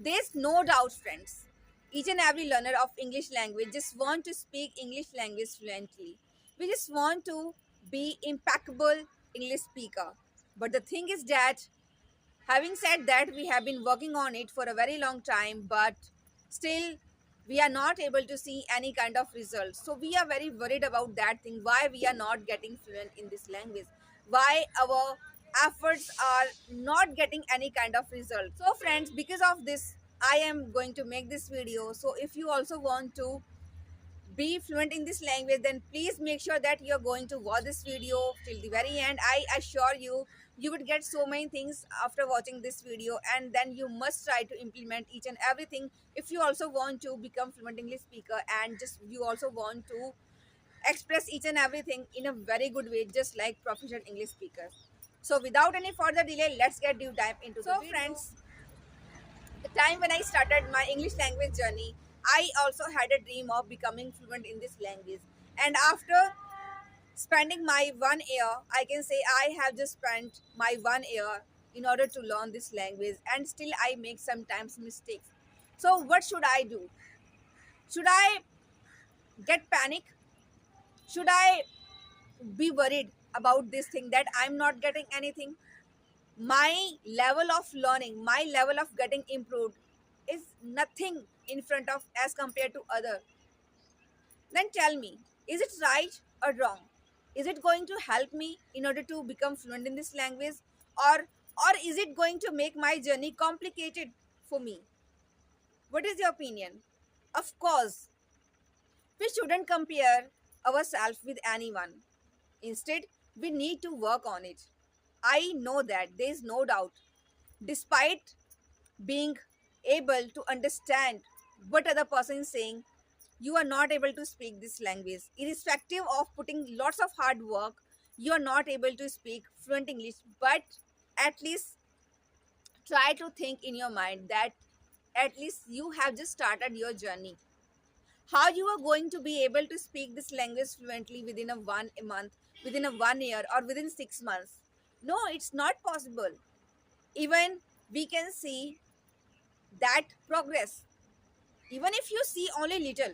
There's no doubt, friends. Each and every learner of English language just want to speak English language fluently. We just want to be impeccable English speaker. But the thing is that, having said that, we have been working on it for a very long time, but still we are not able to see any kind of results. So we are very worried about that thing. Why we are not getting fluent in this language? Why our efforts are not getting any kind of result? So friends, because of this, I am going to make this video. So if you also want to be fluent in this language, then please make sure that you're going to watch this video till the very end. I assure you, you would get so many things after watching this video, and then you must try to implement each and everything if you also want to become fluent English speaker, and just you also want to express each and everything in a very good way, just like professional English speakers. So without any further delay, let's get deep dive into the video. Friends, the time when I started my English language journey, I also had a dream of becoming fluent in this language. And after spending my 1 year, I can say I have just spent my 1 year in order to learn this language, and still I make sometimes mistakes. So what should I do? Should I get panic? Should I be worried about this thing that I'm not getting anything? My level of learning, my level of getting improved is nothing in front of as compared to other. Then tell me, is it right or wrong? Is it going to help me in order to become fluent in this language, or is it going to make my journey complicated for me? What is your opinion? Of course, we shouldn't compare ourselves with anyone. Instead, we need to work on it. I know that there is no doubt. Despite being able to understand what other person is saying, you are not able to speak this language. Irrespective of putting lots of hard work, you are not able to speak fluent English, but at least try to think in your mind that at least you have just started your journey. How you are going to be able to speak this language fluently within a month, within a 1 year, or within 6 months? No, it's not possible. Even we can see that progress, even if you see only little,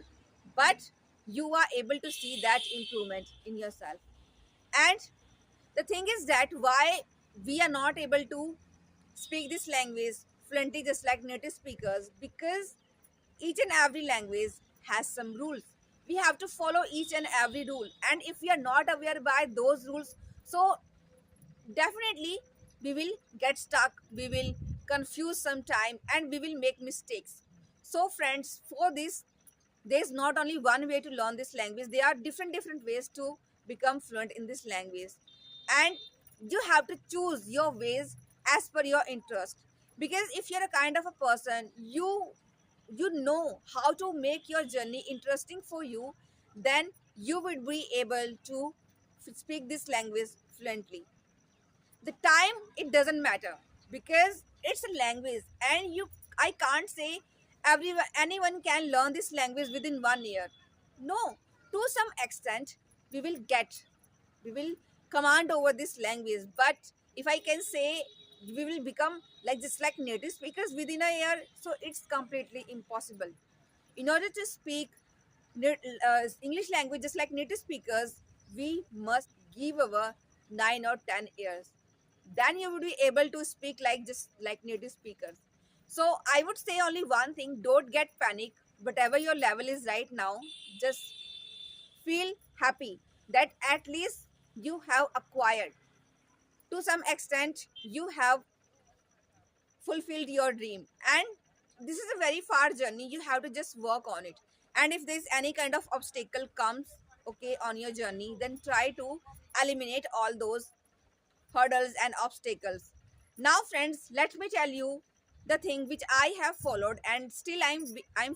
but you are able to see that improvement in yourself. And the thing is that why we are not able to speak this language fluently just like native speakers, because each and every language has some rules. We have to follow each and every rule, and if we are not aware by those rules, so definitely we will get stuck, we will confuse sometime, and we will make mistakes. So friends, for this, there's not only one way to learn this language. There are different ways to become fluent in this language, and you have to choose your ways as per your interest. Because if you're a kind of a person, you know how to make your journey interesting for you, then you will be able to speak this language fluently. The time, it doesn't matter, because it's a language, and you I can't say anyone can learn this language within 1 year. No, to some extent we will command over this language, but if I can say we will become like just like native speakers within a year, so it's completely impossible. In order to speak English language just like native speakers, we must give our 9 or 10 years. Then you will be able to speak like just like native speakers. So I would say only one thing: don't get panic. Whatever your level is right now, just feel happy that at least you have acquired. To some extent, you have fulfilled your dream, and this is a very far journey. You have to just work on it. And if there's any kind of obstacle comes, okay, on your journey, then try to eliminate all those hurdles and obstacles. Now friends, let me tell you the thing which I have followed, and still I'm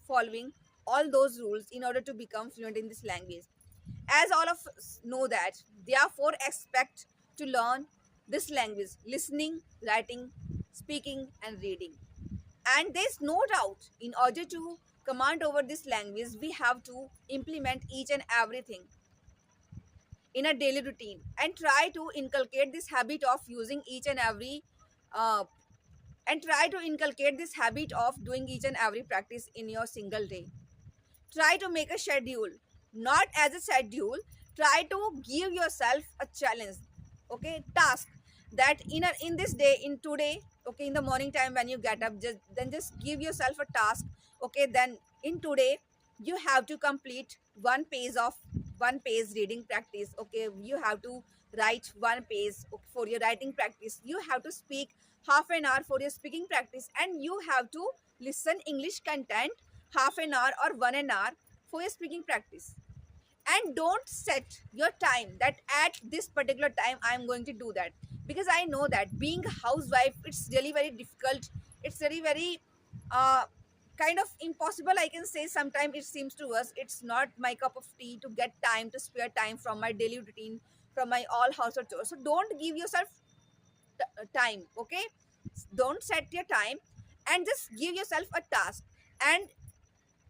following all those rules in order to become fluent in this language. As all of us know that there are 4 aspects to learn this language: listening, writing, speaking, and reading. And there's no doubt, in order to command over this language, we have to implement each and everything in a daily routine, and try to inculcate this habit of using each and every uh, and try to inculcate this habit of doing each and every practice in your single day. Try to make a schedule, not as a schedule. Try to give yourself a challenge, okay, task, that in this day, in today, okay, in the morning time when you get up, just give yourself a task. Okay, then in today you have to complete one page reading practice. Okay, you have to write one page for your writing practice. You have to speak half an hour for your speaking practice, and you have to listen English content half an hour or 1 hour for your speaking practice. And don't set your time that at this particular time I am going to do that, because I know that being a housewife, it's really very difficult. It's very very uh, kind of impossible, I can say. Sometimes it seems to us it's not my cup of tea to get time, to spare time from my daily routine, from my all household chores. So don't give yourself time, okay? Don't set your time, and just give yourself a task. And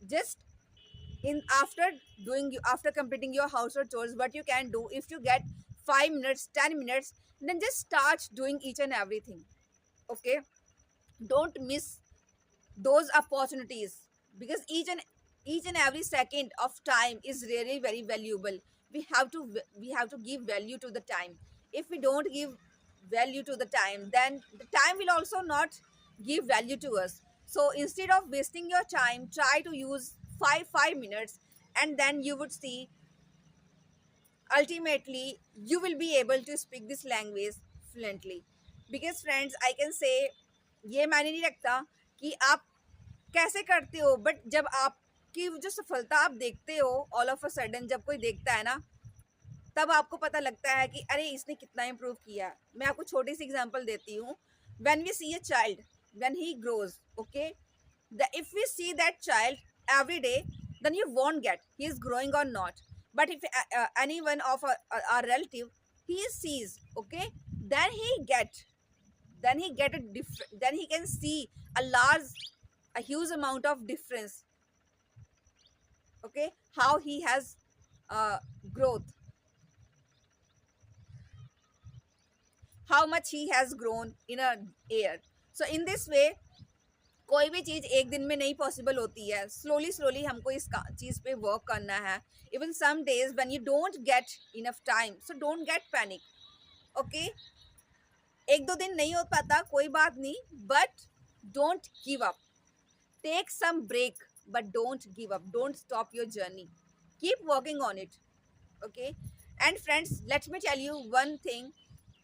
just in after after completing your household chores, what you can do, if you get 5 minutes, 10 minutes, then just start doing each and everything. Okay, don't miss those opportunities, because each and every second of time is really very valuable. We have to give value to the time. If we don't give value to the time, then the time will also not give value to us. So instead of wasting your time, try to use 5 minutes, and then you would see ultimately you will be able to speak this language fluently. Because friends, I can say, ये मायने नहीं रखता कि आप कैसे करते हो, but जब आपकी जो सफलता आप देखते हो, ऑल ऑफ अ सडन जब कोई देखता है ना, तब आपको पता लगता है कि अरे इसने कितना इम्प्रूव किया। मैं आपको छोटी सी एग्जांपल देती हूँ। When we see a child, when he grows, okay, if we see that child every day, then you won't get he is growing or not. But if anyone of our relative, he sees, okay, then he get a different, then he can see a huge amount of difference. Okay, how he has growth, how much he has grown in a year. So in this way, कोई भी चीज़ एक दिन में नहीं possible होती है। Slowly slowly हमको इस चीज़ पे वर्क करना है। Even some days when you don't get enough time, so don't get panic. Okay, एक दो दिन नहीं हो पाता, कोई बात नहीं, but don't give up. Take some break, but don't give up, don't stop your journey, keep working on it. Okay, and friends, let me tell you one thing.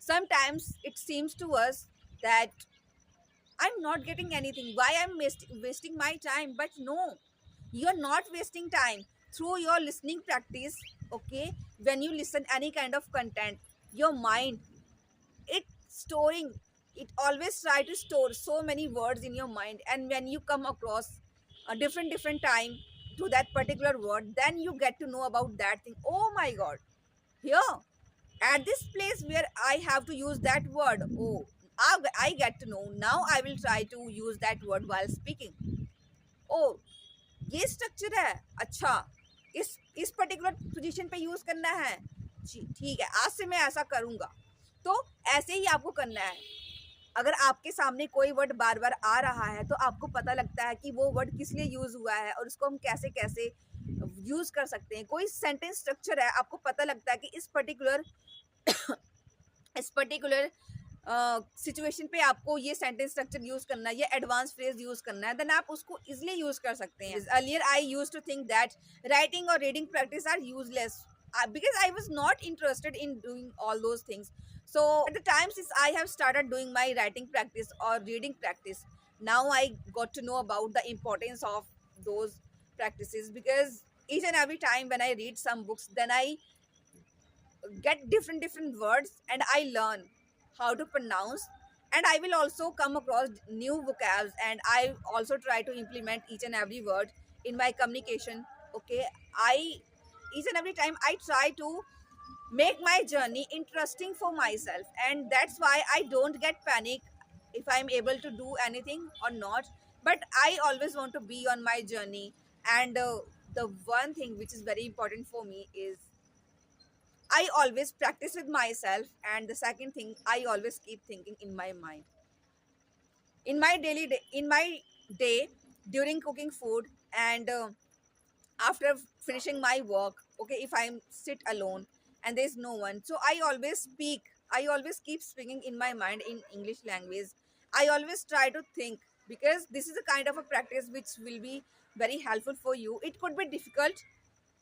Sometimes it seems to us that I'm not getting anything. Why I'm wasting my time? But no, you're not wasting time. Through your listening practice, okay, when you listen any kind of content, your mind, it storing, it always try to store so many words in your mind. And when you come across a different time to that particular word, then you get to know about that thing. Oh my god, here at this place where I have to use that word. Oh, I get to know. Now I will try to use that word while speaking. Oh, ये structure है, अच्छा, इस particular position पे use करना है जी, ठीक है, आज से मैं ऐसा करूंगा। तो ऐसे ही आपको करना है। अगर आपके सामने कोई वर्ड बार बार आ रहा है, तो आपको पता लगता है कि वो वर्ड किस लिए यूज हुआ है और उसको हम कैसे कैसे यूज कर सकते हैं। कोई सेंटेंस स्ट्रक्चर है, आपको पता लगता है कि इस पर्टिकुलर सिचुएशन पे आपको ये सेंटेंस स्ट्रक्चर यूज करना है, ये एडवांस फ्रेज यूज करना है, देन आप उसको इजिली यूज कर सकते हैं। Earlier I use to think that writing और reading practice are useless, because I was not interested in doing all those things. So at the time, since I have started doing my writing practice or reading practice, now I got to know about the importance of those practices, because each and every time when I read some books, then I get different words and I learn how to pronounce, and I will also come across new vocabs, and I also try to implement each and every word in my communication. Okay, I each and every time I try to make my journey interesting for myself, and that's why I don't get panic if I'm able to do anything or not. But I always want to be on my journey. And the one thing which is very important for me is I always practice with myself, and the second thing, I always keep thinking in my mind. in my day, during cooking food, and after finishing my work, okay, if I'm sit alone and there's no one, so I always keep speaking in my mind in English language. I always try to think, because this is a kind of a practice which will be very helpful for you. It could be difficult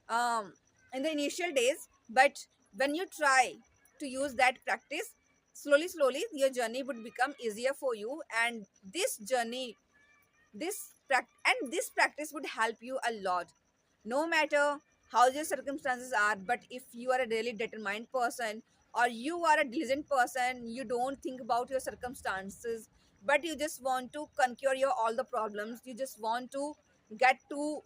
um, in the initial days, but when you try to use that practice, slowly your journey would become easier for you. And this journey, this practice would help you a lot, no matter how your circumstances are. But if you are a really determined person, or you are a diligent person, you don't think about your circumstances, but you just want to conquer your all the problems, you just want to get to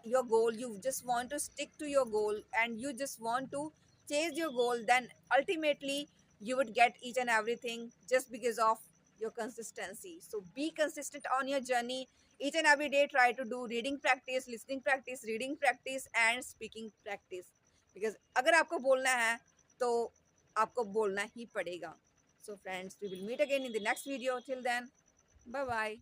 your goal, you just want to stick to your goal, and you just want to chase your goal, then ultimately you would get each and everything just because of your consistency. So be consistent on your journey. Each and every day try to do reading practice, listening practice, reading practice and speaking practice, because अगर आपको बोलना है तो आपको बोलना ही पड़ेगा. So friends, we will meet again in the next video. Till then, bye bye.